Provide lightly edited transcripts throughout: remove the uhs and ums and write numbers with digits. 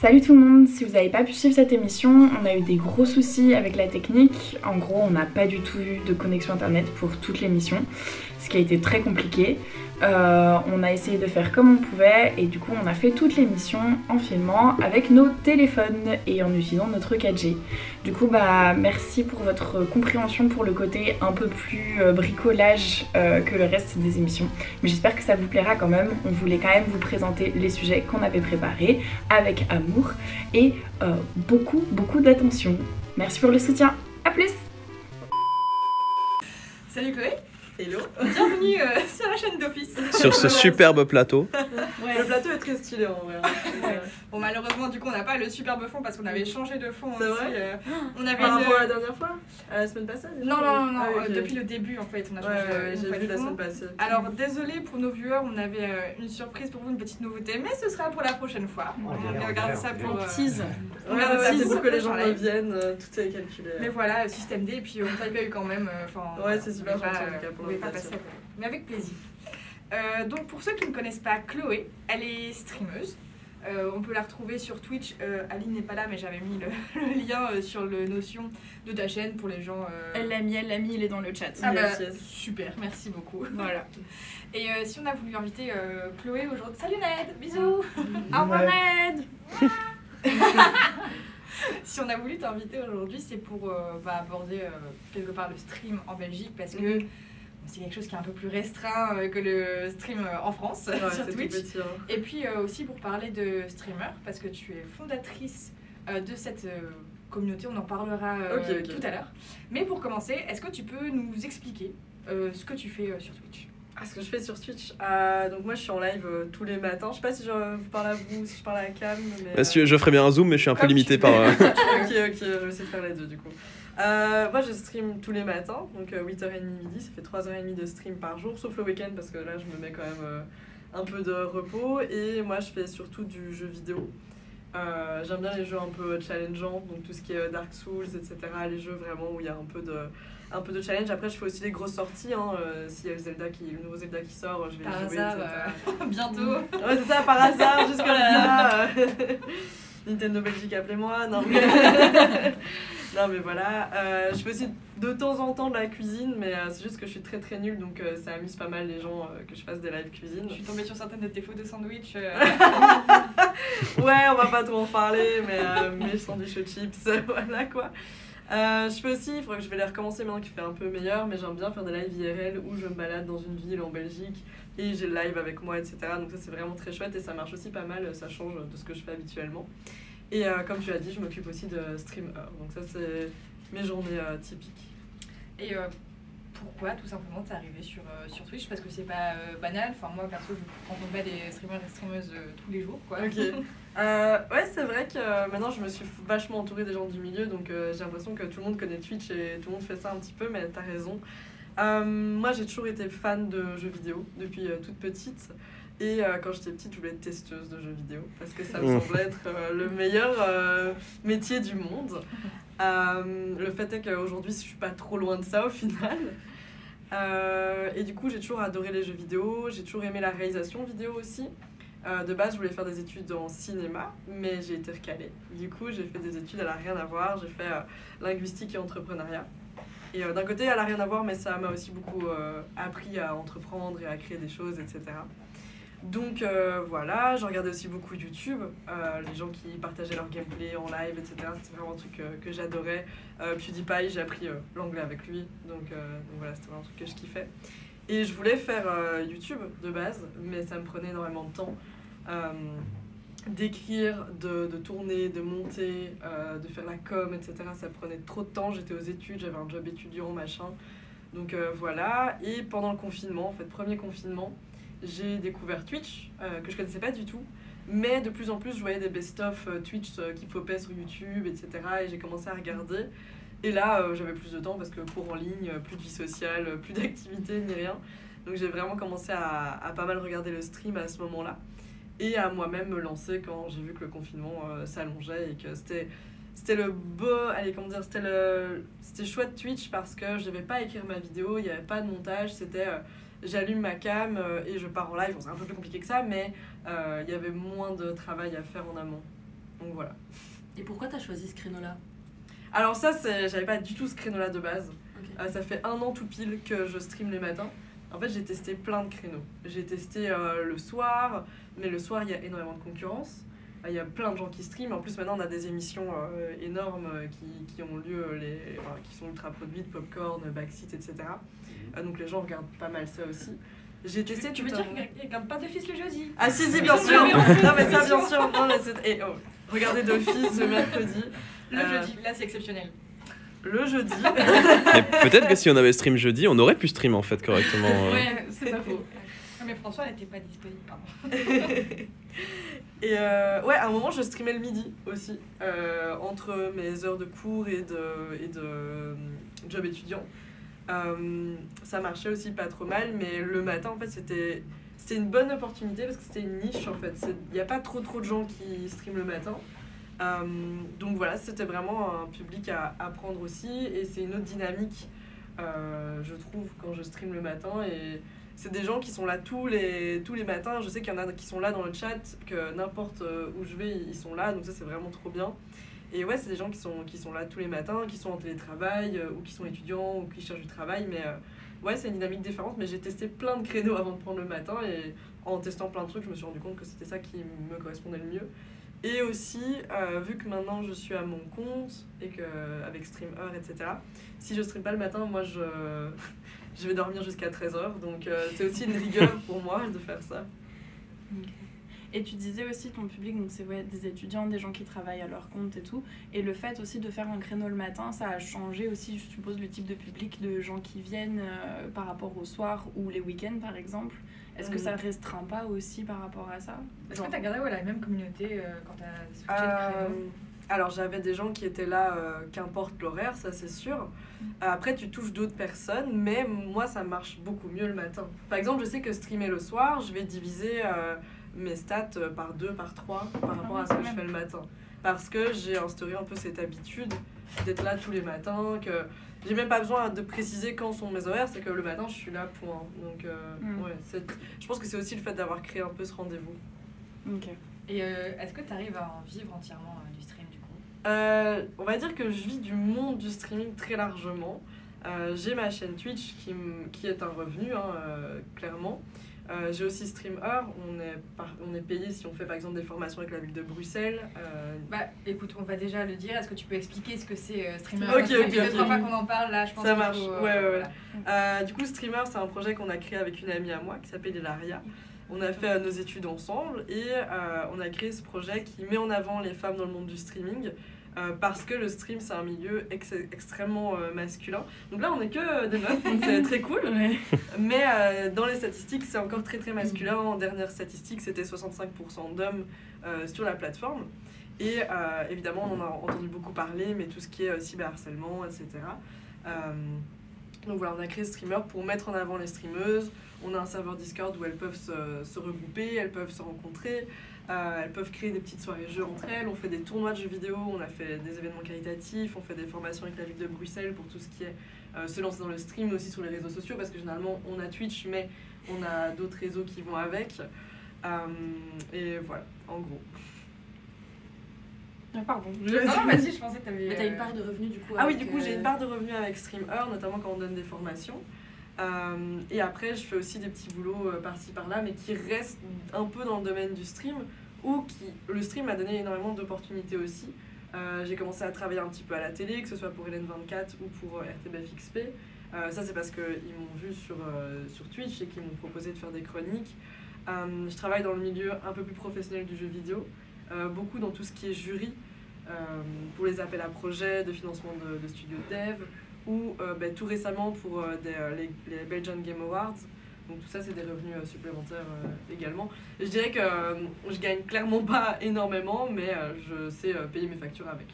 Salut tout le monde, si vous n'avez pas pu suivre cette émission, on a eu des gros soucis avec la technique. En gros, on n'a pas du tout eu de connexion internet pour toute l'émission, ce qui a été très compliqué. On a essayé de faire comme on pouvait et du coup on a fait toute l'émission en filmant avec nos téléphones et en utilisant notre 4G. Du coup merci pour votre compréhension pour le côté un peu plus bricolage que le reste des émissions. Mais j'espère que ça vous plaira quand même. On voulait quand même vous présenter les sujets qu'on avait préparés avec amour et beaucoup d'attention. Merci pour le soutien, à plus. Salut Chloé. Hello. Bienvenue sur la chaîne d'Office. Sur ce superbe plateau. Ouais. Le plateau est très stylé en vrai. Bon, malheureusement, du coup, on n'a pas le superbe fond parce qu'on avait changé de fond. C'est aussi. vrai On avait Par rapport à la dernière fois, à la semaine passée. Non, okay. Depuis le début en fait, on a changé j'ai vu la semaine passée. Alors, désolé pour nos viewers, on avait une surprise pour vous, une petite nouveauté, mais ce sera pour la prochaine fois. On regarde ça pour tease. C'est pour que les gens reviennent, tout est calculé. Mais voilà, système D, et puis on t'a pas eu quand même. Ouais, c'est super gentil en tout cas pour l'invitation. Mais avec plaisir. Donc pour ceux qui ne connaissent pas Chloé, elle est streameuse. On peut la retrouver sur Twitch. Aline n'est pas là, mais j'avais mis le lien sur le Notion de ta chaîne pour les gens. Elle l'a mis, il est dans le chat. Yes. Super, merci beaucoup. Voilà. Et si on a voulu inviter Chloé aujourd'hui. Salut Ned, bisous. Au revoir Ned. Si on a voulu t'inviter aujourd'hui, c'est pour aborder quelque part le stream en Belgique parce que c'est quelque chose qui est un peu plus restreint que le stream en France sur Twitch. Petit, hein. Et puis aussi pour parler de streamer parce que tu es fondatrice de cette communauté, on en parlera tout à l'heure. Mais pour commencer, est-ce que tu peux nous expliquer ce que tu fais sur Twitch? Ce que je fais sur Twitch, donc moi je suis en live tous les matins. Je sais pas si je vous parle à vous, si je parle à la cam. Mais, je ferais bien un zoom, mais je suis un peu limité par. Ok, je vais essayer de faire les deux du coup. Moi je stream tous les matins, donc 8h30 midi, ça fait 3h30 de stream par jour, sauf le week-end parce que là je me mets quand même un peu de repos. Et moi je fais surtout du jeu vidéo. J'aime bien les jeux un peu challengeants, donc tout ce qui est Dark Souls, etc. Les jeux vraiment où il y a un peu de challenge. Après je fais aussi les grosses sorties, s'il y a le nouveau Zelda qui sort, je vais par y jouer, hasard, bientôt. Ouais c'est ça, par hasard, juste comme ça. Nintendo Belgique, appelez-moi. Non mais voilà, je fais aussi de temps en temps de la cuisine, mais c'est juste que je suis très nulle, donc ça amuse pas mal les gens que je fasse des live cuisine. Je suis tombée sur certaines de tes photos de sandwich. Ouais, on va pas trop en parler, mais mes sandwichs aux chips, voilà quoi. Je fais aussi, il faudrait que je vais les recommencer maintenant qu'il fait un peu meilleur, mais j'aime bien faire des lives IRL où je me balade dans une ville en Belgique et j'ai le live avec moi, etc. Donc ça c'est vraiment très chouette et ça marche aussi pas mal, ça change de ce que je fais habituellement. Et comme tu as dit, je m'occupe aussi de streamer, donc ça c'est mes journées typiques. Et pourquoi tout simplement t'es arrivée sur Twitch? Parce que c'est pas banal, enfin moi perso je rencontre pas des streamers et streameuses tous les jours quoi. Ok. Ouais c'est vrai que maintenant je me suis vachement entourée des gens du milieu, donc j'ai l'impression que tout le monde connaît Twitch et tout le monde fait ça un petit peu, mais t'as raison. Moi j'ai toujours été fan de jeux vidéo depuis toute petite. Et quand j'étais petite, je voulais être testeuse de jeux vidéo parce que ça me semblait être le meilleur métier du monde. Le fait est qu'aujourd'hui, je suis pas trop loin de ça au final. Et du coup, j'ai toujours adoré les jeux vidéo, j'ai toujours aimé la réalisation vidéo aussi. De base, je voulais faire des études en cinéma, mais j'ai été recalée. Du coup, j'ai fait des études, elle n'a rien à voir. J'ai fait linguistique et entrepreneuriat. Et d'un côté, elle n'a rien à voir, mais ça m'a aussi beaucoup appris à entreprendre et à créer des choses, etc. Donc voilà, je regardais aussi beaucoup YouTube, les gens qui partageaient leur gameplay en live, etc. C'était vraiment un truc que j'adorais. PewDiePie, j'ai appris l'anglais avec lui, donc voilà, c'était vraiment un truc que je kiffais. Et je voulais faire YouTube de base, mais ça me prenait énormément de temps. D'écrire, de tourner, de monter, de faire la com, etc. Ça prenait trop de temps, j'étais aux études, j'avais un job étudiant, machin. Donc voilà, et pendant le confinement, en fait, premier confinement, j'ai découvert Twitch, que je connaissais pas du tout, mais de plus en plus je voyais des best-of Twitch qui popaient sur YouTube, etc. Et j'ai commencé à regarder. Et là, j'avais plus de temps parce que cours en ligne, plus de vie sociale, plus d'activité, ni rien. Donc j'ai vraiment commencé à pas mal regarder le stream à ce moment-là. Et à moi-même me lancer quand j'ai vu que le confinement s'allongeait et que c'était le beau, allez comment dire, c'était chouette Twitch parce que je devais pas écrire ma vidéo, il n'y avait pas de montage, c'était j'allume ma cam et je pars en live. Bon, c'est un peu plus compliqué que ça, mais il y avait moins de travail à faire en amont. Donc voilà. Et pourquoi t'as choisi ce créneau-là? Alors ça, j'avais pas du tout ce créneau-là de base. Ok. Ça fait 1 an tout pile que je stream les matins. En fait, j'ai testé plein de créneaux. J'ai testé le soir, mais le soir, il y a énormément de concurrence. Il y a plein de gens qui streament. En plus, maintenant, on a des émissions énormes qui ont lieu, qui sont ultra produites, Popcorn, Backseat, etc. Donc les gens regardent pas mal ça aussi. J'ai testé Tu tout veux un- dire qu'il regarde pas d'office le jeudi? Ah si, bien sûr. Non mais ça, bien sûr. Non, mais regardez d'office le mercredi. Le jeudi, là c'est exceptionnel. Le jeudi. Mais peut-être que si on avait stream jeudi, on aurait pu stream en fait correctement. Ouais, c'est pas faux. Ah, mais François n'était pas disponible, pardon. Et ouais, à un moment, je streamais le midi aussi, entre mes heures de cours et de job étudiant. Ça marchait aussi pas trop mal, mais le matin, en fait, c'était une bonne opportunité parce que c'était une niche, en fait. Il n'y a pas trop de gens qui streament le matin. Donc voilà, c'était vraiment un public à apprendre aussi, et c'est une autre dynamique, je trouve, quand je stream le matin. Et c'est des gens qui sont là tous les matins. Je sais qu'il y en a qui sont là dans le chat, que n'importe où je vais, ils sont là, donc ça c'est vraiment trop bien. Et ouais, c'est des gens qui sont là tous les matins, qui sont en télétravail, ou qui sont étudiants, ou qui cherchent du travail. Mais ouais, c'est une dynamique différente, mais j'ai testé plein de créneaux avant de prendre le matin, et en testant plein de trucs, je me suis rendu compte que c'était ça qui me correspondait le mieux. Et aussi, vu que maintenant je suis à mon compte, et que avec StreamHeure, etc., si je stream pas le matin, moi je vais dormir jusqu'à 13h, donc c'est aussi une rigueur pour moi de faire ça. Et tu disais aussi ton public, donc c'est des étudiants, des gens qui travaillent à leur compte et tout. Et le fait aussi de faire un créneau le matin, ça a changé aussi, je suppose, le type de public de gens qui viennent par rapport au soir ou les week-ends par exemple. Est-ce que ça restreint pas aussi par rapport à ça? Est-ce que t'as gardé la même communauté quand t'as switché le créneau? Alors j'avais des gens qui étaient là, qu'importe l'horaire, ça c'est sûr. Après tu touches d'autres personnes, mais moi ça marche beaucoup mieux le matin. Par exemple, je sais que streamer le soir, je vais diviser mes stats par 2, par 3 par rapport à ce que je fais le matin. Parce que j'ai instauré un peu cette habitude d'être là tous les matins, que j'ai même pas besoin de préciser quand sont mes horaires, c'est que le matin je suis là, point. Donc ouais, je pense que c'est aussi le fait d'avoir créé un peu ce rendez-vous. Ok. Et est-ce que tu arrives à en vivre entièrement du stream du coup? On va dire que je vis du monde du streaming très largement. J'ai ma chaîne Twitch qui est un revenu, clairement. J'ai aussi StreamHeure, on est payé si on fait par exemple des formations avec la ville de Bruxelles. Bah écoute, on va déjà le dire, est-ce que tu peux expliquer ce que c'est Streamer? Ok, Ça fait ok. 2-3 fois qu'on en parle, là je pense Ça qu'il marche, faut, ouais. voilà. Du coup, StreamHeure, c'est un projet qu'on a créé avec une amie à moi qui s'appelle Hilaria. On a fait nos études ensemble, et on a créé ce projet qui met en avant les femmes dans le monde du streaming. Parce que le stream c'est un milieu extrêmement masculin. Donc là on est que des meufs, donc c'est très cool. Ouais. Mais dans les statistiques c'est encore très très masculin. En dernière statistique c'était 65% d'hommes sur la plateforme. Et évidemment on en a entendu beaucoup parler, mais tout ce qui est cyberharcèlement, etc. Donc voilà, on a créé Streamer pour mettre en avant les streameuses. On a un serveur Discord où elles peuvent se regrouper, elles peuvent se rencontrer. Elles peuvent créer des petites soirées jeux entre elles, on fait des tournois de jeux vidéo, on a fait des événements caritatifs, on fait des formations avec la ville de Bruxelles pour tout ce qui est se lancer dans le stream, mais aussi sur les réseaux sociaux, parce que généralement on a Twitch, mais on a d'autres réseaux qui vont avec. Et voilà, en gros. Ah, pardon. Non, vas-y, je pensais que t'avais... Mais t'as une part de revenu du coup? Ah oui, avec, du coup j'ai une part de revenus avec StreamHeure, notamment quand on donne des formations. Et après je fais aussi des petits boulots par-ci par-là, mais qui restent un peu dans le domaine du stream, ou le stream m'a donné énormément d'opportunités aussi. J'ai commencé à travailler un petit peu à la télé, que ce soit pour Hélène 24 ou pour RTBF XP. Ça c'est parce qu'ils m'ont vu sur Twitch et qu'ils m'ont proposé de faire des chroniques. Je travaille dans le milieu un peu plus professionnel du jeu vidéo, beaucoup dans tout ce qui est jury, pour les appels à projets de financement de studios de dev, ou tout récemment pour les Belgian Game Awards. Donc tout ça c'est des revenus supplémentaires également. Et je dirais que je gagne clairement pas énormément, mais je sais payer mes factures avec.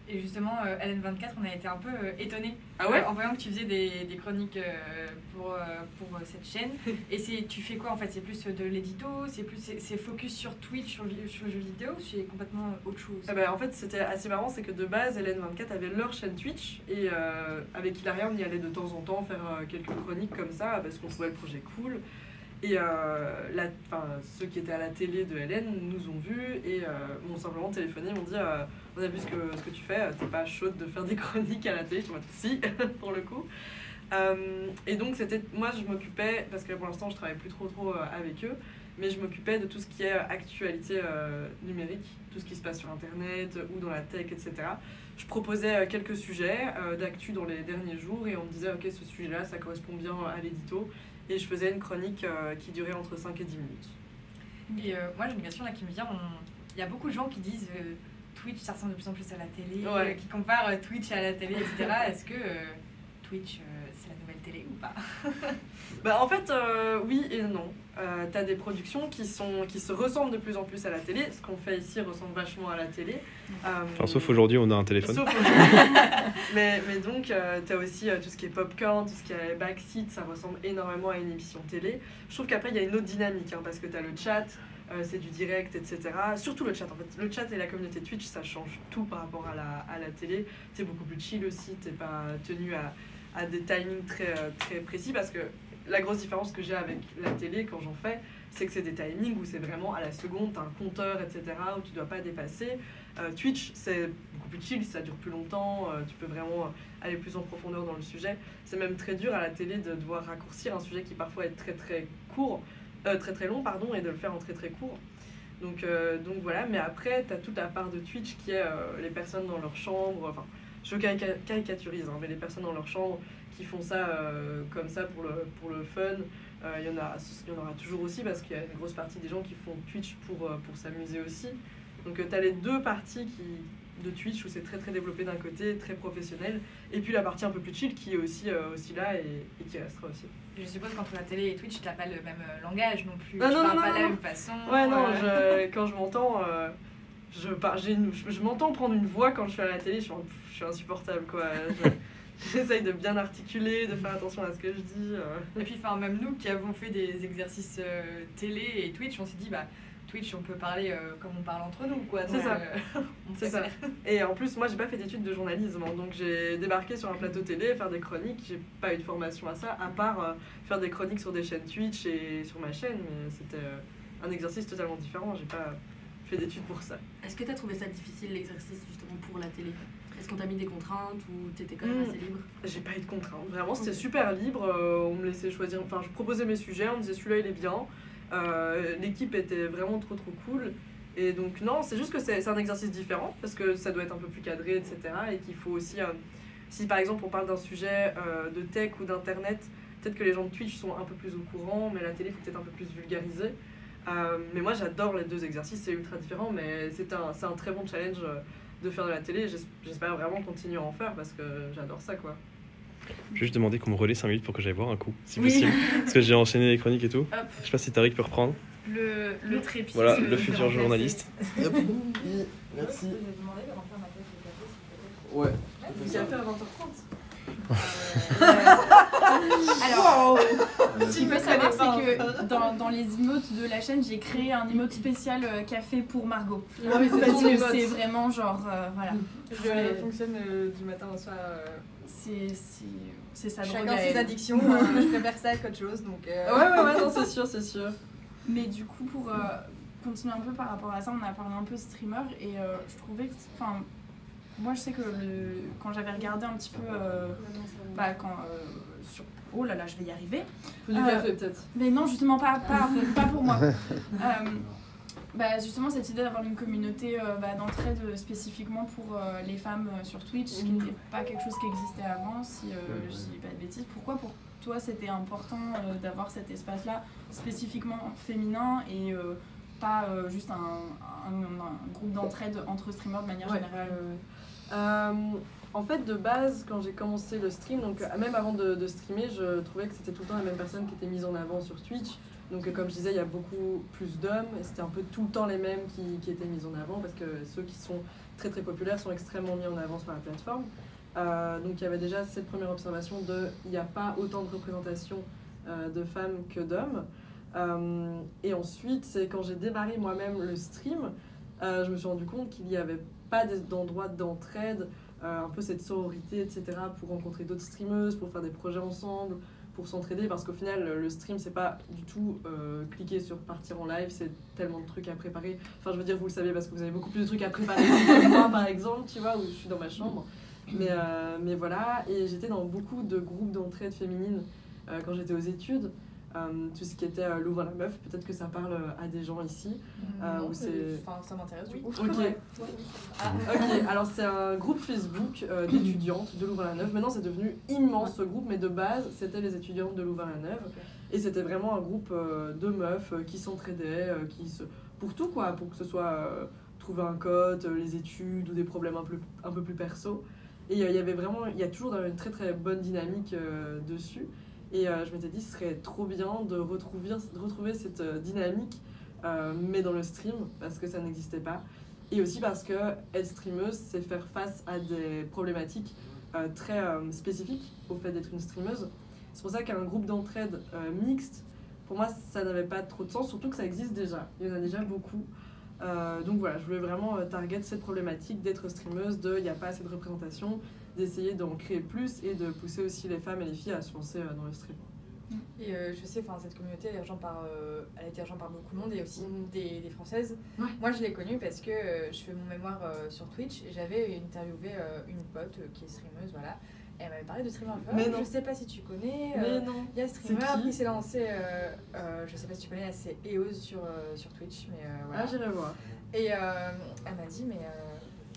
Et justement, LN24, on a été un peu étonnés Ah ouais en voyant que tu faisais des chroniques pour cette chaîne. Et tu fais quoi en fait? C'est plus de l'édito? C'est focus sur Twitch, sur le jeu vidéo? C'est complètement autre chose? En fait, c'était assez marrant, c'est que de base, LN24 avait leur chaîne Twitch, et avec Hilaria, on y allait de temps en temps faire quelques chroniques comme ça, parce qu'on trouvait le projet cool. Et ceux qui étaient à la télé de LN nous ont vus et m'ont simplement téléphoné, m'ont dit on a vu ce que tu fais, t'es pas chaude de faire des chroniques à la télé? Je suis en mode si, pour le coup. Et donc moi je m'occupais, parce que pour l'instant je travaille plus trop avec eux, mais je m'occupais de tout ce qui est actualité numérique, tout ce qui se passe sur internet ou dans la tech, etc. Je proposais quelques sujets d'actu dans les derniers jours et on me disait ok, ce sujet-là ça correspond bien à l'édito, et je faisais une chronique qui durait entre 5 et 10 minutes. Et moi j'ai une question là qui me vient, il y a beaucoup de gens qui disent Twitch ça ressemble de plus en plus à la télé, qui comparent Twitch à la télé, etc. Est-ce que Twitch c'est la nouvelle télé ou pas? En fait, oui et non. T'as des productions qui se ressemblent de plus en plus à la télé. Ce qu'on fait ici ressemble vachement à la télé. Sauf aujourd'hui, on a un téléphone. Sauf aujourd'hui. mais donc, t'as aussi tout ce qui est popcorn, tout ce qui est backseat, ça ressemble énormément à une émission télé. Je trouve qu'après, il y a une autre dynamique, parce que t'as le chat, c'est du direct, etc. Surtout le chat, en fait. Le chat et la communauté Twitch, ça change tout par rapport à la télé. C'est beaucoup plus chill aussi, t'es pas tenu à des timings très précis, parce que la grosse différence que j'ai avec la télé quand j'en fais, c'est que c'est des timings où c'est vraiment à la seconde, t'as un compteur, etc., où tu dois pas dépasser. Twitch, c'est beaucoup plus chill, ça dure plus longtemps, tu peux vraiment aller plus en profondeur dans le sujet. C'est même très dur à la télé de devoir raccourcir un sujet qui parfois est très court, très long, pardon, et de le faire en très court. Donc voilà, mais après, t'as toute la part de Twitch qui est les personnes dans leur chambre, enfin, je caricaturise, mais les personnes dans leur chambre qui font ça comme ça pour le fun, il y en aura toujours aussi, parce qu'il y a une grosse partie des gens qui font Twitch pour s'amuser aussi. Donc tu as les deux parties de Twitch où c'est très développé d'un côté, très professionnel, et puis la partie un peu plus chill qui est aussi là et qui restera aussi. Je suppose qu'entre la télé et Twitch, tu n'as pas le même langage non plus, tu parles pas de la même façon. Ouais, non, quand je m'entends... je m'entends prendre une voix quand je suis à la télé, je suis insupportable, quoi. J'essaye de bien articuler, de faire attention à ce que je dis. Et puis, même nous qui avons fait des exercices télé et Twitch, on s'est dit, Twitch, on peut parler comme on parle entre nous, quoi. C'est ça. C'est ça. Et en plus, moi, j'ai pas fait d'études de journalisme, donc j'ai débarqué sur un plateau télé, faire des chroniques. J'ai pas eu de formation à ça, à part faire des chroniques sur des chaînes Twitch et sur ma chaîne, mais c'était un exercice totalement différent. J'ai pas fait d'études pour ça. Est-ce que tu as trouvé ça difficile, l'exercice, justement, pour la télé? Est-ce qu'on t'a mis des contraintes ou t'étais quand même assez libre? J'ai pas eu de contraintes, vraiment, c'était super libre. On me laissait choisir, enfin, je proposais mes sujets, on me disait celui-là il est bien. L'équipe était vraiment trop cool. Et donc, non, c'est juste que c'est un exercice différent, parce que ça doit être un peu plus cadré, etc. Et qu'il faut aussi, si par exemple on parle d'un sujet de tech ou d'internet, peut-être que les gens de Twitch sont un peu plus au courant, mais la télé faut peut-être un peu plus vulgariser. Mais moi j'adore les deux exercices, c'est ultra différent, mais c'est un très bon challenge de faire de la télé. J'espère vraiment continuer à en faire parce que j'adore ça, quoi. Je vais juste demander qu'on me relaie 5 minutes pour que j'aille boire un coup, si possible. Parce que j'ai enchaîné les chroniques et tout. Hop. Je sais pas si Tariq peut reprendre. Le trépied. Voilà, le futur journaliste. Yep. Merci. Ouais. Le café à 20h30. Alors, ce qu'il faut savoir, c'est que dans les emotes de la chaîne, j'ai créé un emote spécial café pour Margot. Ah oui, Parce que c'est vraiment genre, voilà. Je fonctionne du matin au soir. C'est ça. Chacun ses addictions, je préfère ça qu'autre chose. Donc, Ouais, non, c'est sûr. Mais du coup, pour continuer un peu par rapport à ça, on a parlé un peu streamer et je trouvais que, moi je sais que quand j'avais regardé un petit peu, sur... Oh là là, je vais y arriver. Faut du café peut-être. Mais non, justement pas pour moi. Justement cette idée d'avoir une communauté d'entraide spécifiquement pour les femmes sur Twitch, qui n'était pas quelque chose qui existait avant, si je dis pas de bêtises. Pourquoi pour toi c'était important d'avoir cet espace-là spécifiquement féminin et pas juste un groupe d'entraide entre streamers de manière générale? En fait, de base, quand j'ai commencé le stream, donc même avant de streamer, je trouvais que c'était tout le temps les mêmes personnes qui étaient mises en avant sur Twitch. Donc comme je disais, il y a beaucoup plus d'hommes et c'était un peu tout le temps les mêmes qui étaient mis en avant, parce que ceux qui sont très populaires sont extrêmement mis en avant sur la plateforme. Donc il y avait déjà cette première observation il n'y a pas autant de représentation de femmes que d'hommes. Et ensuite, c'est quand j'ai démarré moi-même le stream, je me suis rendu compte qu'il n'y avait pas d'endroit d'entraide, un peu cette sororité, etc., pour rencontrer d'autres streameuses, pour faire des projets ensemble, pour s'entraider, parce qu'au final, le stream, c'est pas du tout cliquer sur partir en live, c'est tellement de trucs à préparer. Enfin, je veux dire, vous le savez parce que vous avez beaucoup plus de trucs à préparer que moi, par exemple, tu vois, où je suis dans ma chambre. Mais voilà, et j'étais dans beaucoup de groupes d'entraide féminines quand j'étais aux études. Tout ce qui était Louvain la meuf, peut-être que ça parle à des gens ici. Où c'est... Enfin, ça m'intéresse du coup. Ok. Ok, alors c'est un groupe Facebook d'étudiantes de Louvain-la-Neuve. Maintenant c'est devenu immense ce groupe, mais de base c'était les étudiantes de Louvain-la-Neuve. Et c'était vraiment un groupe de meufs qui s'entraidaient, pour tout quoi, pour que ce soit trouver un code, les études ou des problèmes un peu plus perso. Et il y a toujours une très très bonne dynamique dessus. Et je m'étais dit, ce serait trop bien de retrouver cette dynamique, mais dans le stream, parce que ça n'existait pas. Et aussi parce que être streameuse, c'est faire face à des problématiques très spécifiques au fait d'être une streameuse. C'est pour ça qu'un groupe d'entraide mixte, pour moi, ça n'avait pas trop de sens, surtout que ça existe déjà. Il y en a déjà beaucoup. Donc voilà, je voulais vraiment target cette problématique d'être streameuse, il n'y a pas assez de représentation, d'essayer d'en créer plus et de pousser aussi les femmes et les filles à se lancer dans le stream. Et je sais, cette communauté, elle a été rejointe par beaucoup de monde et aussi des Françaises. Ouais. Moi, je l'ai connue parce que je fais mon mémoire sur Twitch et j'avais interviewé une pote qui est streameuse, voilà. Et elle m'avait parlé de Streamer. Mais non. Je sais pas si tu connais. Mais non. Il y a Streamer qui s'est lancé, je sais pas si tu connais, c'est EOS sur Twitch, mais voilà. Ah, j'irai voir. Et elle m'a dit, mais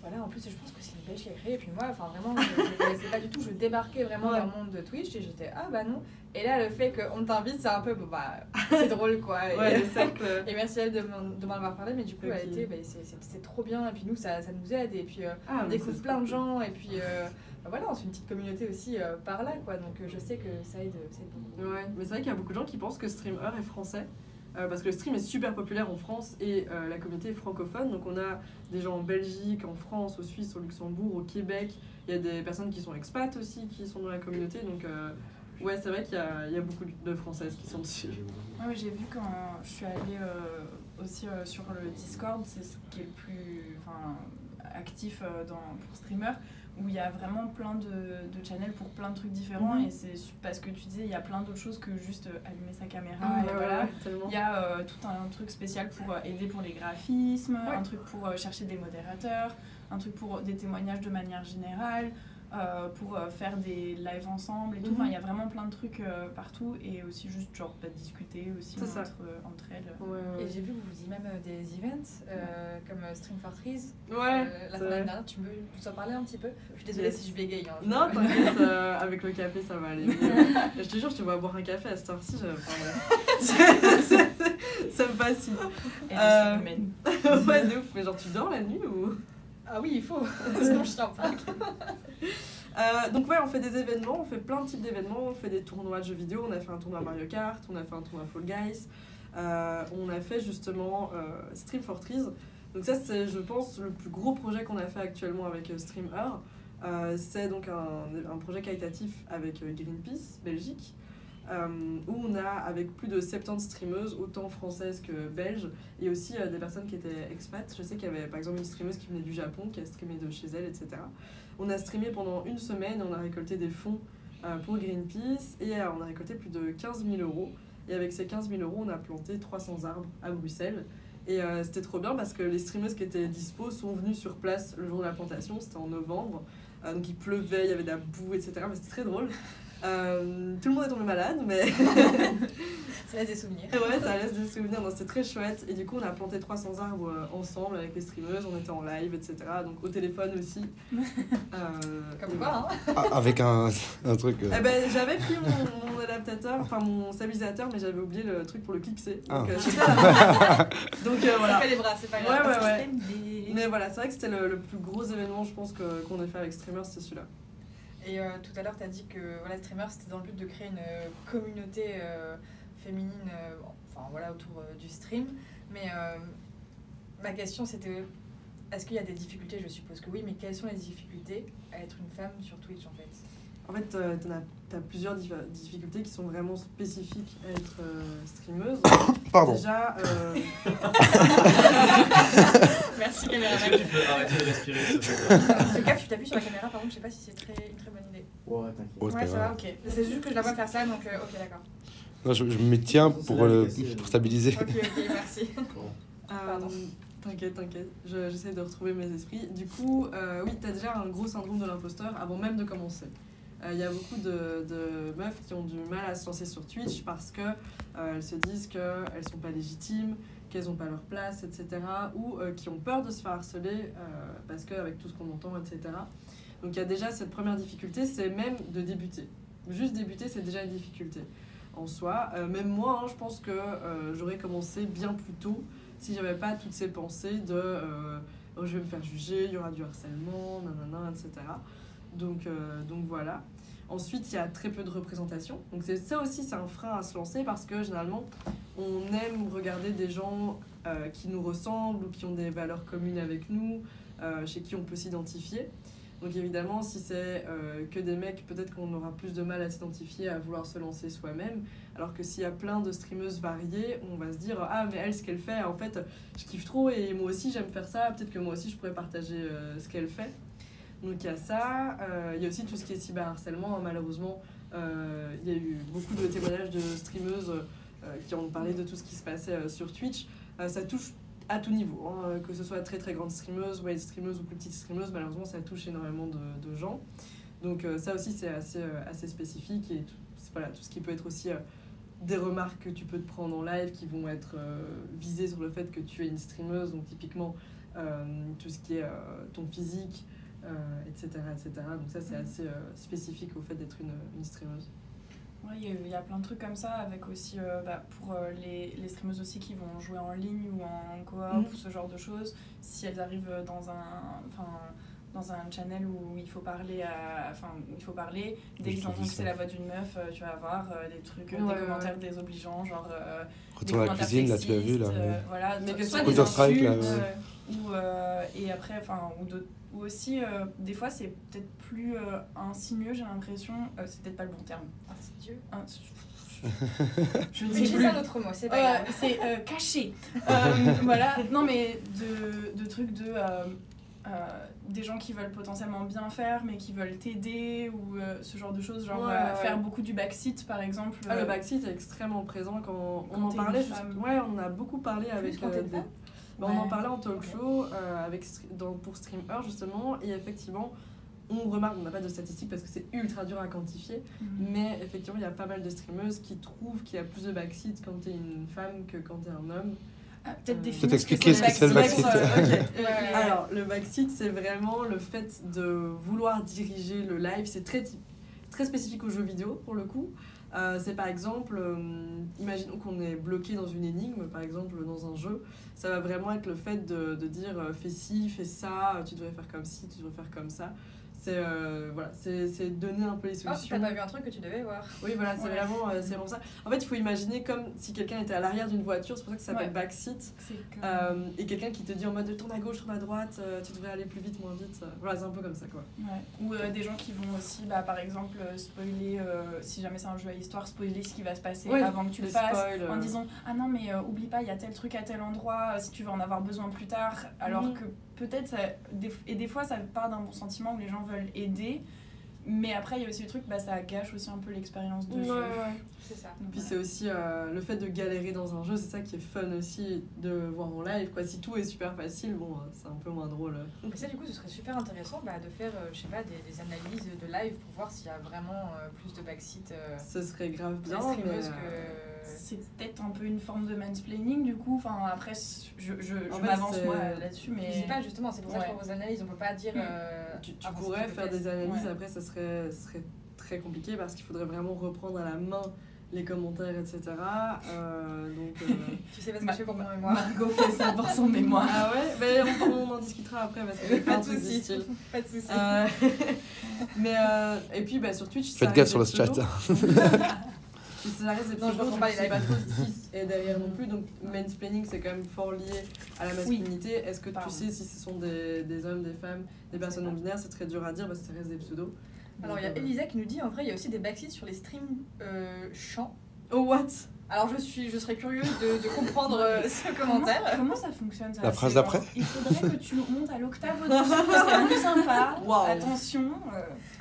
voilà, en plus, je pense que c'est une Belge qui a créé. Et puis moi, vraiment, je ne connaissais pas du tout. Je débarquais vraiment dans le monde de Twitch et j'étais, ah bah non. Et là, le fait qu'on t'invite, c'est un peu, bon, bah, c'est drôle quoi. Ouais, le cercle. Et merci à elle de m'en avoir parlé, mais du coup, elle était, bah, c'est trop bien. Et puis nous, ça nous aide. Et puis, on découvre plein de gens. Et puis, bah, voilà, on fait une petite communauté aussi par là, quoi. Donc, je sais que ça aide beaucoup. Ouais, mais c'est vrai qu'il y a beaucoup de gens qui pensent que Streamer est français. Parce que le stream est super populaire en France et la communauté est francophone. Donc on a des gens en Belgique, en France, au Suisse, au Luxembourg, au Québec. Il y a des personnes qui sont expats aussi, qui sont dans la communauté. Donc ouais, c'est vrai qu'il y a beaucoup de Françaises qui sont dessus. Ouais, mais j'ai vu quand je suis allée aussi sur le Discord, c'est ce qui est le plus actif pour streamer, où il y a vraiment plein de channels pour plein de trucs différents. Et c'est parce que tu disais, il y a plein d'autres choses que juste allumer sa caméra. Et voilà. Il y a tout un truc spécial pour aider pour les graphismes, un truc pour chercher des modérateurs, un truc pour des témoignages de manière générale, pour faire des lives ensemble et tout. Enfin, il y a vraiment plein de trucs partout, et aussi juste genre discuter aussi entre elles. Ouais. Et j'ai vu que vous faisiez même des events comme Stream for Trees. Ouais. La semaine dernière, tu peux nous en parler un petit peu? Je suis désolée si je bégaye. Hein, non, t'inquiète, avec le café ça va aller mieux. Je te jure, je te vois boire un café à cette heure-ci. Ça me fascine. Ouais, de ouf. Mais genre, tu dors la nuit ou? Ah oui, il faut, sinon je tiens pas. Donc ouais, on fait des événements, on fait plein de types d'événements, on fait des tournois de jeux vidéo, on a fait un tournoi Mario Kart, on a fait un tournoi Fall Guys, on a fait justement Stream for Trees. Donc ça c'est, je pense, le plus gros projet qu'on a fait actuellement avec Streamer. C'est donc un projet qualitatif avec Greenpeace Belgique, où on a avec plus de 70 streameuses, autant françaises que belges, et aussi des personnes qui étaient expats. Je sais qu'il y avait par exemple une streameuse qui venait du Japon, qui a streamé de chez elle, etc. On a streamé pendant une semaine, on a récolté des fonds pour Greenpeace, et on a récolté plus de 15 000 €. Et avec ces 15 000 €, on a planté 300 arbres à Bruxelles. Et c'était trop bien parce que les streameuses qui étaient dispo sont venues sur place le jour de la plantation, c'était en novembre. Donc il pleuvait, il y avait de la boue, etc. Mais c'était très drôle. Tout le monde est tombé malade, mais ça laisse des souvenirs. Ouais, ça laisse des souvenirs, c'était très chouette. Et du coup, on a planté 300 arbres ensemble avec les streameuses, on était en live, etc. Donc au téléphone aussi. Comme quoi, hein. Avec un truc. Eh ben, j'avais pris mon adaptateur, enfin mon stabilisateur, mais j'avais oublié le truc pour le clipser. Donc, donc voilà. Ça fait les bras, c'est pas grave. Ouais. Mais voilà, c'est vrai que c'était le plus gros événement, je pense, qu'on a fait avec Streamer, c'était celui-là. Et tout à l'heure, tu as dit que voilà, Streamer, c'était dans le but de créer une communauté féminine autour du stream. Mais ma question, c'était, est-ce qu'il y a des difficultés? Je suppose que oui, mais quelles sont les difficultés à être une femme sur Twitch, en fait? En fait, t'as plusieurs difficultés qui sont vraiment spécifiques à être streameuse. Pardon. Déjà... Merci, caméraman. Est-ce que tu peux arrêter de respirer, s'il te plaît ? En tout cas, tu t'appuies sur la caméra, par contre, je sais pas si c'est une très bonne idée. Ouais, t'inquiète. Oh, c'est Ouais, pas ça grave. va, ok. C'est juste que je la vois faire ça, donc ok, d'accord. Non, je me tiens C'est là, pour stabiliser. Ok, merci. Pardon. T'inquiète. J'essaie de retrouver mes esprits. Du coup, oui, t'as déjà un gros syndrome de l'imposteur avant même de commencer. Il y a beaucoup de meufs qui ont du mal à se lancer sur Twitch parce que elles se disent qu'elles sont pas légitimes, qu'elles n'ont pas leur place, etc. Ou qui ont peur de se faire harceler parce qu'avec tout ce qu'on entend, etc. Donc il y a déjà cette première difficulté, c'est même de débuter. Juste débuter, c'est déjà une difficulté en soi. Même moi, je pense que j'aurais commencé bien plus tôt si j'avais pas toutes ces pensées de oh, je vais me faire juger, il y aura du harcèlement, nanana, etc. Donc voilà. Ensuite, il y a très peu de représentation. Donc ça aussi, c'est un frein à se lancer parce que généralement, on aime regarder des gens qui nous ressemblent ou qui ont des valeurs communes avec nous, chez qui on peut s'identifier. Donc évidemment, si c'est que des mecs, peut-être qu'on aura plus de mal à s'identifier, à vouloir se lancer soi-même. Alors que s'il y a plein de streameuses variées, on va se dire « Ah, mais elle, ce qu'elle fait, en fait, je kiffe trop et moi aussi, j'aime faire ça. Peut-être que moi aussi, je pourrais partager ce qu'elle fait. » Donc il y a ça. Il y a aussi tout ce qui est cyberharcèlement. Malheureusement, il y a eu beaucoup de témoignages de streameuses qui ont parlé de tout ce qui se passait sur Twitch. Ça touche à tout niveau, hein, que ce soit très très grande streameuse, wide streameuse ou plus petite streameuse, malheureusement ça touche énormément de gens. Donc ça aussi c'est assez spécifique et voilà, tout ce qui peut être aussi des remarques que tu peux te prendre en live qui vont être visées sur le fait que tu es une streameuse, donc typiquement tout ce qui est ton physique, etc., etc. Donc ça c'est assez spécifique au fait d'être une streameuse. Ouais, il y a plein de trucs comme ça, avec aussi pour les streameuses aussi qui vont jouer en ligne ou en coop ou ce genre de choses, si elles arrivent dans un channel où il faut parler, dès qu'ils entendent que c'est la voix d'une meuf, tu vas avoir des trucs, des commentaires désobligeants, genre Retour à la cuisine, là tu l'as vu là. Voilà, mais que soit soit des Counter Strike là. insultes, et après, ou aussi, des fois c'est peut-être plus insinueux, j'ai l'impression, c'est peut-être pas le bon terme. Insidieux. Je ne Mais sais j'ai plus. un autre mot, c'est pas grave. C'est caché. Voilà, non mais de trucs des gens qui veulent potentiellement bien faire mais qui veulent t'aider ou ce genre de choses, genre faire beaucoup du backseat par exemple. Le backseat est extrêmement présent quand on en t'es parlait. une femme. Ouais, on a beaucoup parlé avec quand t'es une femme. on en parlait en talk show pour Streamer justement, et effectivement on remarque, on n'a pas de statistiques parce que c'est ultra dur à quantifier, mais effectivement il y a pas mal de streameuses qui trouvent qu'il y a plus de backseat quand t'es une femme que quand t'es un homme. Peut-être Peut-être définir expliquer ce que c'est le backseat. Alors le backseat c'est vraiment le fait de vouloir diriger le live, c'est très spécifique aux jeux vidéo pour le coup. C'est par exemple, imaginons qu'on est bloqué dans une énigme, par exemple dans un jeu, ça va vraiment être le fait de dire fais ci, fais ça, tu devrais faire comme ci, tu devrais faire comme ça. C'est donner un peu les solutions. T'as pas vu un truc que tu devais voir. Oui, voilà, c'est vraiment ça. En fait, il faut imaginer comme si quelqu'un était à l'arrière d'une voiture, c'est pour ça que ça s'appelle backseat. Et quelqu'un qui te dit en mode tourne à gauche, tourne à droite, tu devrais aller plus vite, moins vite. Voilà, c'est un peu comme ça quoi. Ouais. Ou des gens qui vont aussi, par exemple, spoiler, si jamais c'est un jeu à histoire, spoiler ce qui va se passer avant que tu le fasses, en disant ah non, mais oublie pas, il y a tel truc à tel endroit, si tu vas en avoir besoin plus tard. Alors que peut-être, des fois, ça part d'un bon sentiment où les gens veulent aider, mais après il y a aussi le truc, ça gâche aussi un peu l'expérience de jeu. C'est ça. Puis c'est aussi le fait de galérer dans un jeu, c'est ça qui est fun aussi de voir en live quoi. Si tout est super facile, bon c'est un peu moins drôle. Mais ça du coup ce serait super intéressant de faire je sais pas des analyses de live pour voir s'il y a vraiment plus de backseat. Ce serait grave bien, mais c'est peut-être un peu une forme de mansplaining du coup. Enfin après je m'avance moi là-dessus, mais je sais pas justement, c'est pour ça que pour vos analyses on peut pas dire. Tu pourrais faire des analyses, après ça serait très compliqué parce qu'il faudrait vraiment reprendre à la main les commentaires, etc. Tu sais pas ce que je fais pour mon mémoire. Margot fait ça pour son mémoire. Ah ouais, on en discutera après parce que pas de soucis. Pas de soucis. Et puis sur Twitch, faites gaffe sur le chat. Ça reste des pseudos, donc c'est pas trop cis et derrière non plus, donc mansplaining c'est quand même fort lié à la masculinité. Est-ce que tu sais si ce sont des hommes, des femmes, des personnes non binaires? C'est très dur à dire parce que ça reste des pseudos. Alors il y a Elisa qui nous dit en vrai il y a aussi des backseats sur les streams chants. Oh what? Alors je serais curieuse de comprendre ce commentaire. Comment ça fonctionne ça? La phrase C'est genre, d'après? Il faudrait que tu montes à l'octave au-dessus parce qu'elle est plus sympa. Waouh. Attention.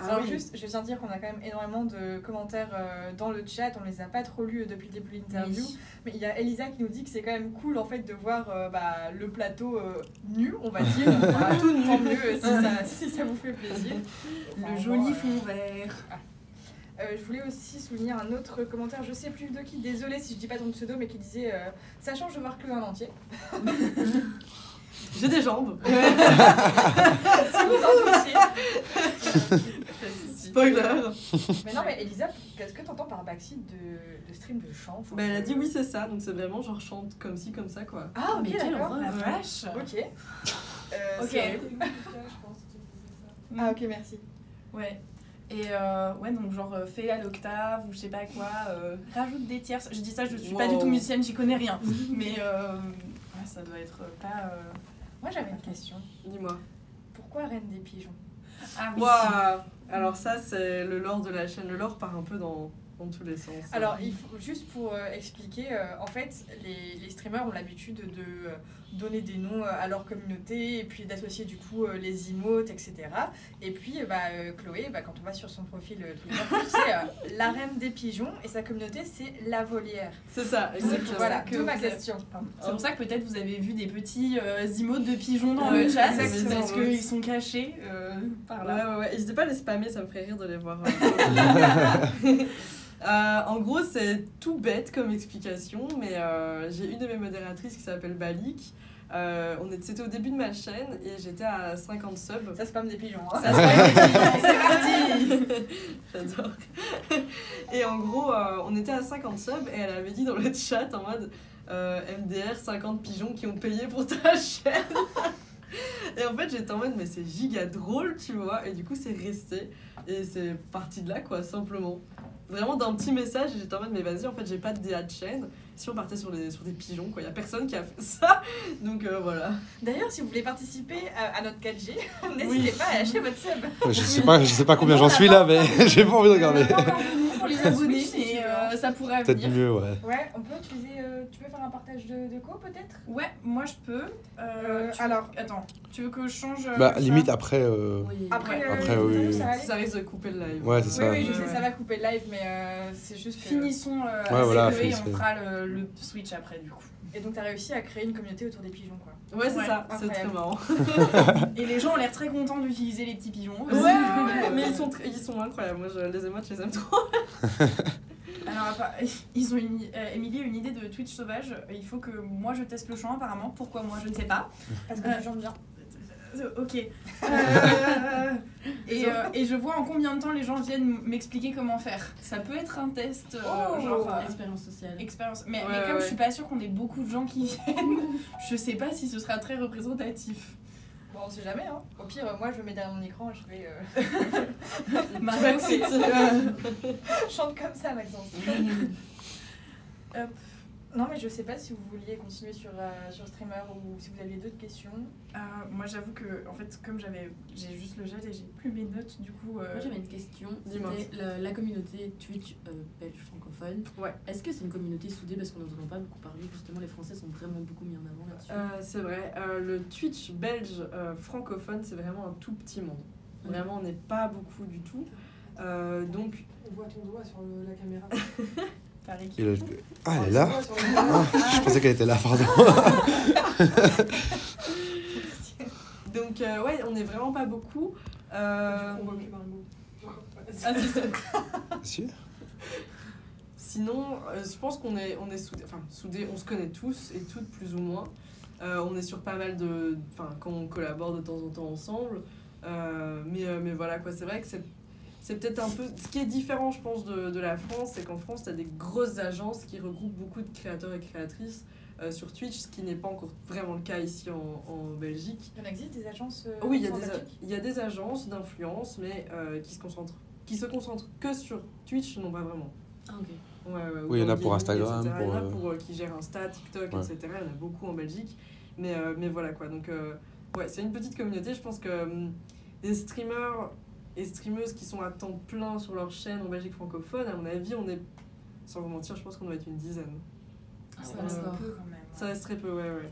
Alors oui. juste, je viens de dire qu'on a quand même énormément de commentaires dans le chat, on les a pas trop lus depuis le début de l'interview, Oui. mais il y a Elisa qui nous dit que c'est quand même cool en fait de voir le plateau nu, on va dire, voilà, tout tant mieux si ça vous fait plaisir. Le joli fond vert. Je voulais aussi souligner un autre commentaire, je sais plus de qui, désolé si je dis pas ton pseudo, mais qui disait ça change de voir Chloé en entier. J'ai des jambes. Si vous en doutiez. Spoiler. Mais non, mais Elisa, qu'est-ce que t'entends par backseat de stream de chant? Enfin, Elle a dit oui, c'est ça, donc c'est vraiment genre chante comme ci, comme ça quoi. Ah, ok, Mais quelle d'accord. horreur. La vache. Ok. Ok. c'est- Ah, ok, merci. Ouais. Et ouais, donc genre fais à l'octave ou je sais pas quoi, rajoute des tierces. Je dis ça, je suis pas du tout musicienne, j'y connais rien. Mais ouais, ça doit être pas. Moi, j'avais une question. Dis-moi. Pourquoi Reine des Pigeons? Ah oui. Waouh. Alors ça, c'est le lore de la chaîne. Le lore part un peu dans tous les sens. Alors, il faut, juste pour expliquer, en fait, les streamers ont l'habitude de donner des noms à leur communauté et puis d'associer du coup les emotes, etc. Et puis, Chloé, quand on va sur son profil Twitter, c'est la reine des pigeons et sa communauté, c'est la volière. C'est ça, Donc, exactement. voilà, que que ma vous avez- question. C'est pour ça que peut-être vous avez vu des petits emotes de pigeons dans Ouais, le chat, exactement. parce qu'ils sont cachés par là. Ouais. N'hésitez pas à les spammer, ça me ferait rire de les voir. En gros, c'est tout bête comme explication, mais j'ai une de mes modératrices qui s'appelle Balik. C'était au début de ma chaîne et j'étais à 50 subs. Ça spam des pigeons. Hein. Ça se passe. C'est parti. J'adore. Et en gros, on était à 50 subs et elle avait dit dans le chat en mode MDR 50 pigeons qui ont payé pour ta chaîne. Et en fait, j'étais en mode mais c'est giga drôle, tu vois. Et du coup, c'est resté et c'est parti de là, quoi, simplement. Vraiment d'un petit message, et j'étais en mode mais vas-y, en fait, j'ai pas de DA de chaîne. Si on partait sur des pigeons, quoi, y a personne qui a fait ça. Donc voilà. D'ailleurs, si vous voulez participer à notre 4G, n'hésitez pas à lâcher votre sub. Je sais pas combien j'en suis là, mais j'ai pas envie de regarder. On n'a pas encore de nom pour les abonnés, Oui, si tu mais veux. ça pourrait Peut-être venir. mieux, ouais. Ouais, on peut utiliser. Tu peux faire un partage de co peut-être? Ouais, moi je peux. Alors, Attends, tu veux que je change Bah, ça limite après. Oui. après, Ouais. Après, oui. ça va aller. Ça risque de couper le live. Ouais, c'est ça. Oui, je sais, Ouais. ça va couper le live, mais c'est juste que... Finissons avec voilà, Chloé et finissez. on fera le switch après du coup. Et donc, t'as réussi à créer une communauté autour des pigeons, quoi. Ouais, c'est Ouais, ça, c'est incroyable. très marrant. Et les gens ont l'air très contents d'utiliser les petits pigeons. Ouais, mais ils sont incroyables. Moi, les émotes, je les aime trop. Alors, ils ont Émilie a une idée de Twitch sauvage. Il faut que moi je teste le chant apparemment. Pourquoi moi je ne sais pas. Parce que les gens bien. Ok. Et je vois en combien de temps les gens viennent m'expliquer comment faire. Ça peut être un test Expérience sociale. expérience. Mais Ouais, comme ouais. je suis pas sûre qu'on ait beaucoup de gens qui viennent, je sais pas si ce sera très représentatif. Bon, on sait jamais, hein. Au pire, moi, je me mets derrière mon écran et je fais... Mario, chante comme ça, Maxence. Hop. Non, mais je sais pas si vous vouliez continuer sur Streamer ou si vous aviez d'autres questions. Moi j'avoue que en fait comme j'ai juste le jet et j'ai plus mes notes du coup. Moi j'avais une question, Dis-moi. c'était la communauté Twitch belge francophone. Ouais. Est-ce que c'est une communauté soudée parce qu'on n'en entend pas beaucoup parler, justement les Français sont vraiment beaucoup mis en avant là-dessus. C'est vrai. Le Twitch belge francophone, c'est vraiment un tout petit monde. Vraiment, on n'est pas beaucoup du tout. Donc, On voit ton doigt sur la caméra. Pareil. Ah, elle est là? On voit sur le- Ah, je pensais qu'elle était là, pardon. donc ouais, on n'est vraiment pas beaucoup. On voit plus Margot. Ah, c'est ça. Si. Sinon, je pense qu'on est soudés. Enfin, soudés, on se connaît tous et toutes plus ou moins. On est sur pas mal de... Enfin, quand on collabore de temps en temps ensemble. Mais voilà, quoi. C'est vrai que c'est peut-être un peu... Ce qui est différent, je pense, de la France, c'est qu'en France, tu as des grosses agences qui regroupent beaucoup de créateurs et créatrices sur Twitch, ce qui n'est pas encore vraiment le cas ici en Belgique. Il y en existe des agences Oui, en Belgique il y a des agences d'influence, mais qui se concentrent que sur Twitch, non pas vraiment. Ah ok. Ouais, Oui, il y en a pour Gaming, Instagram, etc. Il y en a pour, pour qui gèrent Insta, TikTok, Ouais. etc. Il y en a beaucoup en Belgique. Mais voilà quoi. Donc, ouais, c'est une petite communauté. Je pense que des streamers et streameuses qui sont à temps plein sur leur chaîne en Belgique francophone, à mon avis, on est sans vous mentir, je pense qu'on doit être une dizaine. Ça Ouais. reste peu quand même. Ça reste très peu, ouais.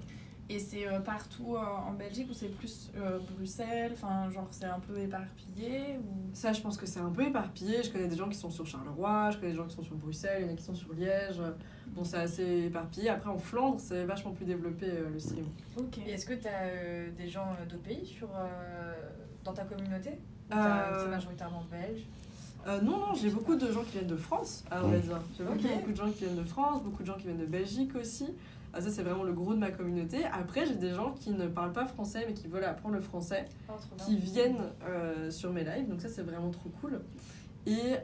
Et c'est partout en Belgique ou c'est plus Bruxelles? Enfin, genre c'est un peu éparpillé ou... Ça, je pense que c'est un peu éparpillé. Je connais des gens qui sont sur Charleroi, je connais des gens qui sont sur Bruxelles, il y en a qui sont sur Liège. Bon, c'est assez éparpillé. Après, en Flandre, c'est vachement plus développé le stream. Ok. Et est-ce que tu as des gens d'autres pays dans ta communauté? Euh, C'est majoritairement belge. Non, j'ai beaucoup de gens qui viennent de France, à vrai dire. J'ai Ok. beaucoup de gens qui viennent de France, beaucoup de gens qui viennent de Belgique aussi. Ça, c'est vraiment le gros de ma communauté. Après, j'ai des gens qui ne parlent pas français, mais qui veulent apprendre le français, Oh, trop bien. qui viennent sur mes lives. Donc ça, c'est vraiment trop cool. Et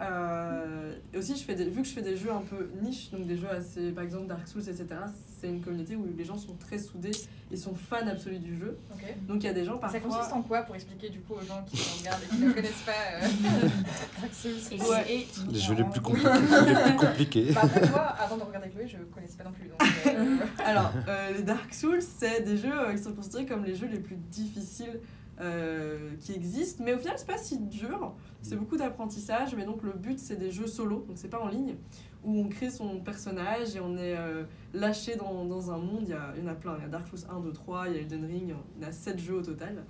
aussi, vu que je fais des jeux un peu niche, donc des jeux assez, par exemple Dark Souls, etc., c'est une communauté où les gens sont très soudés et sont fans absolus du jeu. Ok. Donc il y a des gens Ça parfois... consiste en quoi pour expliquer du coup aux gens qui nous regardent et qui ne connaissent pas Dark Souls? Et Les jeux les plus compliqués. Bah après, toi, avant de regarder Chloé, je connaissais pas non plus. Donc, Alors, les Dark Souls, c'est des jeux qui sont considérés comme les jeux les plus difficiles qui existent, mais au final, c'est pas si dur. C'est beaucoup d'apprentissage, mais donc le but, c'est des jeux solo, donc c'est pas en ligne, où on crée son personnage et on est lâché dans un monde. Il y en a plein. Il y a Dark Souls 1, 2, 3, il y a Elden Ring, il y en a 7 jeux au total.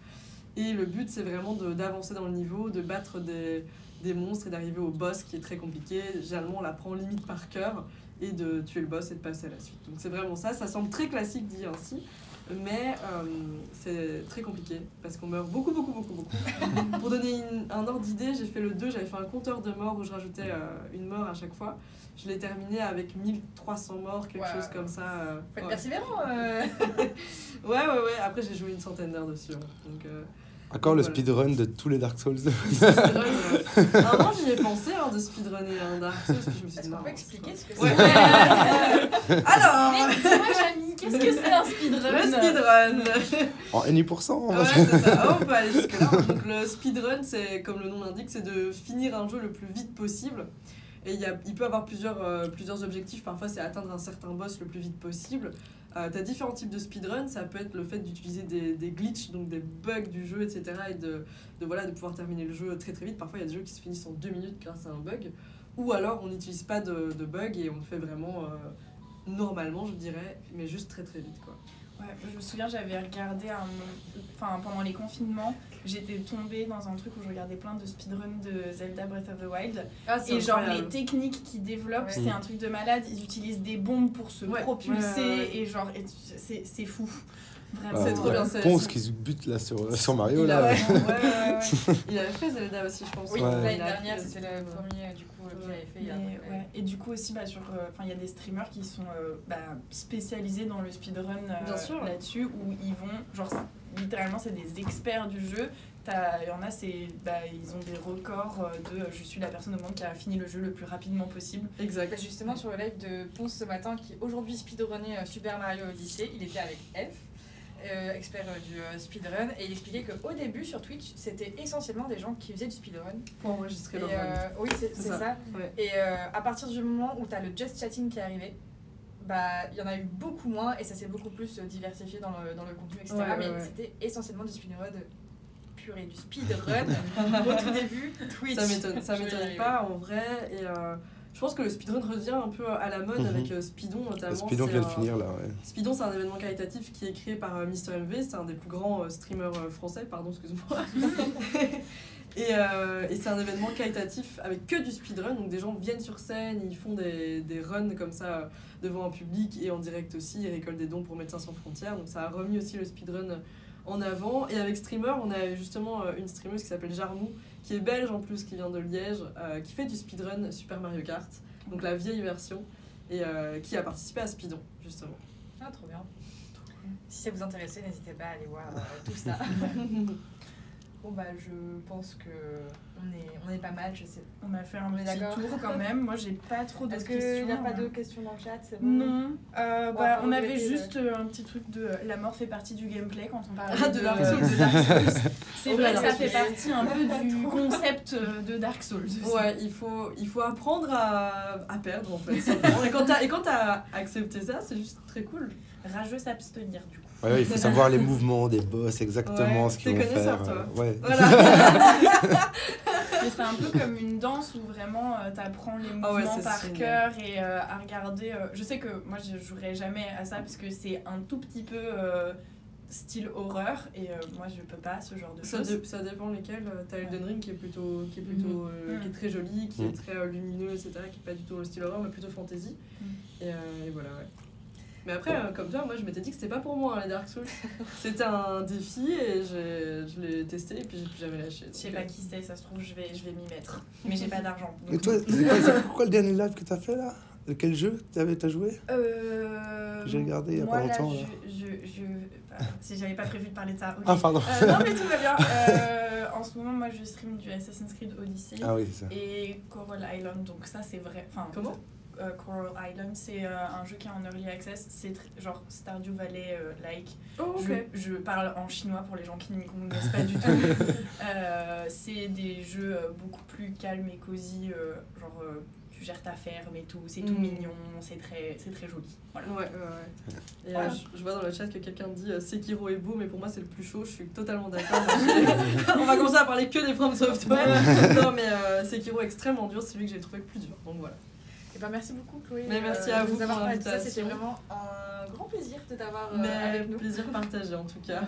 Et le but, c'est vraiment d'avancer dans le niveau, de battre des monstres et d'arriver au boss qui est très compliqué. Généralement, on l'apprend limite par cœur et de tuer le boss et de passer à la suite. Donc c'est vraiment ça. Ça semble très classique dit ainsi, mais c'est très compliqué parce qu'on meurt beaucoup. Pour donner un ordre d'idée, j'ai fait le 2, j'avais fait un compteur de morts où je rajoutais une mort à chaque fois. Je l'ai terminé avec 1300 morts, quelque Wow. chose comme ça. faut être Ouais. persévérant. Ouais. Après, j'ai joué une centaine d'heures dessus. Hein. Donc, Encore le Voilà. speedrun de tous les Dark Souls. speedrun, un moment, j'y ai pensé de speedrunner un Dark Souls, puis je me suis dit Est-ce qu'on non. peut expliquer ce que c'est? Ouais. Alors, dis-moi Jamie, qu'est-ce que c'est un speedrun? le speedrun. En N%. Ouais, c'est ça. On peut aller jusque-là. Donc, le speedrun, c'est comme le nom l'indique, c'est de finir un jeu le plus vite possible. Et il peut avoir plusieurs objectifs. Parfois, c'est atteindre un certain boss le plus vite possible. T'as différents types de speedrun. Ça peut être le fait d'utiliser des glitches, donc des bugs du jeu, etc. Et de pouvoir terminer le jeu très très vite. Parfois, il y a des jeux qui se finissent en 2 minutes grâce à un bug. Ou alors, on n'utilise pas de bug et on le fait vraiment normalement, je dirais, mais juste très très vite, quoi. Ouais, je me souviens, j'avais regardé pendant les confinements, j'étais tombée dans un truc où je regardais plein de speedruns de Zelda Breath of the Wild. Ah, c'est Et genre incroyable. les techniques qu'ils développent, Ouais. c'est un truc de malade. Ils utilisent des bombes pour se Ouais, propulser ouais. et genre c'est fou. Vraiment. C'est trop bien, c'est- Ponce qui se bute là sur Mario Il là. avait, ouais. Il avait fait Zelda aussi, je pense. Oui, Ouais. l'année Il a dernière, fait- c'était le premier du coup qu'il avait fait. Mais, ouais. Et du coup aussi, il y a des streamers qui sont spécialisés dans le speedrun Bien sûr. là-dessus, où ils vont, genre littéralement c'est des experts du jeu. Il y en a, ils ont des records de je suis la personne au monde qui a fini le jeu le plus rapidement possible. Exact. Bah, justement, sur le live de Ponce ce matin, qui aujourd'hui speedrunnait Super Mario Odyssey, il était avec F, expert du speedrun, et il expliquait qu'au début sur Twitch, c'était essentiellement des gens qui faisaient du speedrun. Pour enregistrer Et, leur run. oui, c'est ça. Ouais. Et à partir du moment où tu as le just chatting qui est arrivé, il y en a eu beaucoup moins et ça s'est beaucoup plus diversifié dans le contenu, etc. Ouais, mais ouais. c'était essentiellement du speedrun pur et du speedrun au tout début. Twitch. Ça Je vais y m'étonne arriver. pas en vrai. Et je pense que le speedrun revient un peu à la mode Mhm. avec Speedon notamment. Le speedon C'est vient de un- finir là, ouais. Speedon, c'est un événement caritatif qui est créé par Mister MV, c'est un des plus grands streamers français, pardon, excuse-moi. Et c'est un événement caritatif avec que du speedrun, donc des gens viennent sur scène, ils font des runs comme ça devant un public et en direct aussi, ils récoltent des dons pour Médecins Sans Frontières, donc ça a remis aussi le speedrun en avant. Et avec Streamer, on a justement une streameuse qui s'appelle Jarmou, qui est belge en plus, qui vient de Liège, qui fait du speedrun Super Mario Kart, donc la vieille version, et qui a participé à Speedon, justement. Ah, trop bien. Si ça vous intéresse, n'hésitez pas à aller voir tout ça. Bon bah je pense que on est pas mal, je sais. On a fait un On est petit d'accord. tour quand même. Moi, j'ai pas trop de Est-ce questions. qu'il n'y a pas d'autres questions dans le chat? C'est bon. Non, va on avait regretter, juste un petit truc de la mort fait partie du gameplay quand on parlait Ah, de Dark Souls. de Dark Souls. C'est Oh, vrai bah, que ça non, fait je- partie un peu du concept de Dark Souls. aussi. Ouais, il faut apprendre à perdre en fait. simplement. Et quand t'as accepté ça, c'est juste très cool. Rageux s'abstenir du coup. Ouais, il faut savoir les mouvements des boss, exactement Ouais, ce qu'ils t'es vont connaisseur, faire. toi. Ouais. Voilà. Mais c'est un peu comme une danse où vraiment t'apprends les mouvements ouais, c'est par stylé. cœur et à regarder. Je sais que moi je jouerai jamais à ça parce que c'est un tout petit peu style horreur et moi je peux pas ce genre de choses. Ça dépend lesquels. T'as Elden Ring qui est plutôt qui Mhm. est très joli, qui Mhm. est très lumineux, etc. Qui est pas du tout style horreur, mais plutôt fantasy. Et voilà, ouais. Mais après, comme toi, moi je m'étais dit que c'était pas pour moi hein, les Dark Souls. C'était un défi et je l'ai testé et puis j'ai plus jamais lâché. Je sais donc, pas qui c'est, ça se trouve je vais m'y mettre. Mais j'ai pas d'argent. Et donc- toi, c'est quoi le dernier live que t'as fait là? Quel jeu t'as joué? J'ai regardé il y a moi, pas longtemps. Là, Là. si j'avais pas prévu de parler de ça. ok. Ah, pardon. Non mais tout va bien. En ce moment, moi je stream du Assassin's Creed Odyssey Ah oui, c'est ça. et Coral Island, donc ça c'est vrai. Enfin, Comment Coral Island, c'est un jeu qui est en early access, c'est genre Stardew Valley like. Oh, ok. Je parle en chinois pour les gens qui ne me connaissent pas du tout. C'est des jeux beaucoup plus calmes et cosy, genre tu gères ta ferme et tout, c'est tout mignon, c'est très joli. Voilà. Ouais. Et Voilà. je vois dans le chat que quelqu'un dit Sekiro est beau, mais pour moi c'est le plus chaud, je suis totalement d'accord. On va commencer à parler que des From Software. Non, mais Sekiro extrêmement dur, c'est lui que j'ai trouvé le plus dur. Donc voilà. Et ben merci beaucoup Chloé. Mais merci à de vous nous avoir pour parlé de ça. l'invitation. C'était vraiment un grand plaisir de t'avoir Mais avec nous. plaisir partagé en tout cas.